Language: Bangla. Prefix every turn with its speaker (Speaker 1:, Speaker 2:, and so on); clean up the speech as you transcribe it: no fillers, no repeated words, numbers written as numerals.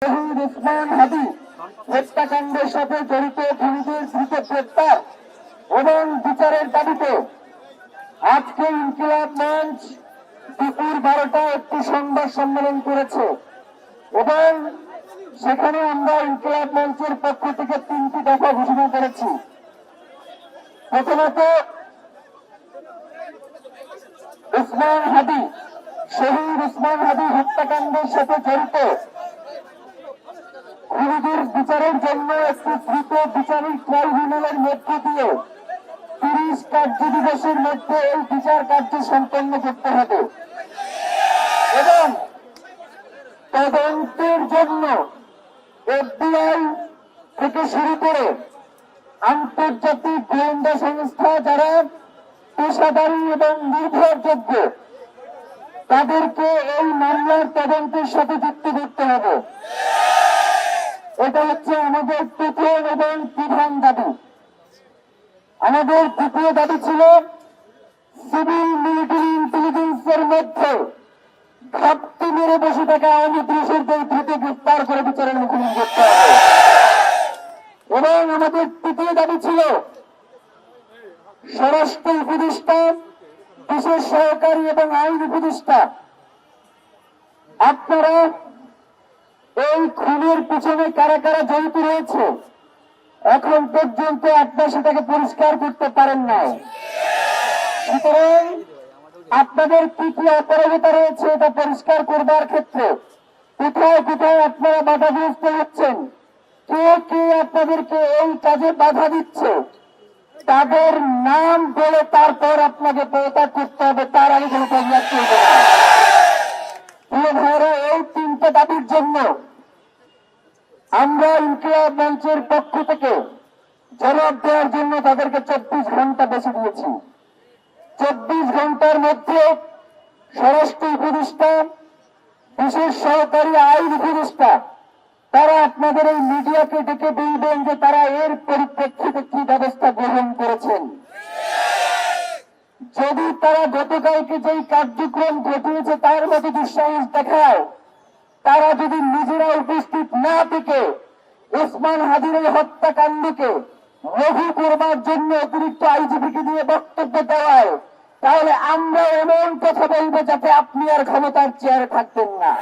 Speaker 1: শহীদ উসমান হাদি হত্যাকাণ্ডের সাথে জড়িত খুনিদের দ্রুত গ্রেপ্তার এবং বিচারের দাবিতে আজকে ইনকিলাব মঞ্চ দুপুর 12টায় একটি সংবাদ সম্মেলন করেছে এবং সেখানে আমরা ইনকিলাব মঞ্চের পক্ষ থেকে 3টি দফা ঘোষণা করেছি। প্রথমত, উসমান হাদি শহীদ উসমান হাদি হত্যাকাণ্ডের সাথে জড়িত খুনিদের বিচারের জন্য একটি দ্রুত বিচারিক ট্রাইব্যুনালের মধ্য দিয়ে 30 কার্য দিবসের মধ্যে এই বিচার কার্য সম্পন্ন করতে হবে এবং তদন্তের জন্য FBI থেকে শুরু করে আন্তর্জাতিক গোয়েন্দা সংস্থা যারা পেশাদারী এবং নির্ভরযোগ্য তাদেরকে এই মামলার তদন্তের সাথে যুক্ত করতে হবে। এটা হচ্ছে আমাদের প্রথম এবং প্রধান দাবি। আমাদের দ্বিতীয় দাবি ছিল সিভিল মিলিটারি ইন্টেলিজেন্সের মধ্যে ঘাপটি মেরে বসে থাকা আওয়ামী পুলিশেরদের দ্রুত গ্রেফতার করে বিচারের মুখোমুখি করতে হবে এবং আমাদের তৃতীয় দাবি ছিল স্বরাষ্ট্র উপদেষ্টা, বিশেষ সহকারী এবং আইন উপদেষ্টা, আপনারা এই খুনের পিছনে কারা কারা জড়িত রয়েছে এখন পর্যন্ত আপনারা সেটাকে পরিষ্কার করতে পারেন নাই। সুতরাং আপনাদের কি কি অপরাধতা রয়েছে এটা পরিষ্কার করবার ক্ষেত্রে কোথায় কোথায় আপনারা বাধাগ্রস্ত হচ্ছেন, কে কে আপনাদেরকে এই কাজে বাধা দিচ্ছে, তাদের নাম বলে তারপর আপনাকে পদত্যাগ করতে হবে, তার আগে কোনো পদত্যাগ করবে না। প্রিয় ভাইরা, এই 3টা দাবির জন্য আমরা ইনকিলাব মঞ্চের পক্ষ থেকে জবাব দেওয়ার জন্য তাদেরকে 24 ঘন্টা বেছে দিয়েছি। 24 ঘন্টার মধ্যে স্বরাষ্ট্র উপদেষ্টা, বিশেষ সহকারী আইন উপদেষ্টা তারা আপনাদের এই মিডিয়াকে ডেকে বলবেন যে তারা এর পরিপ্রেক্ষিতে কি ব্যবস্থা গ্রহণ করেছেন। যদি তারা গতকালকে যেই কার্যক্রম ঘটিয়েছে তার মতো দুঃসাহস দেখায়, তারা যদি নিজেরা উপস্থিত না থেকে উসমান হাদির এই হত্যাকাণ্ডকে লঘু করবার জন্য অতিরিক্ত আইজিপিকে দিয়ে বক্তব্য দেওয়ায়, তাহলে আমরা এমন কথা বলবো যাতে আপনি আর ক্ষমতার চেয়ারে থাকবেন না।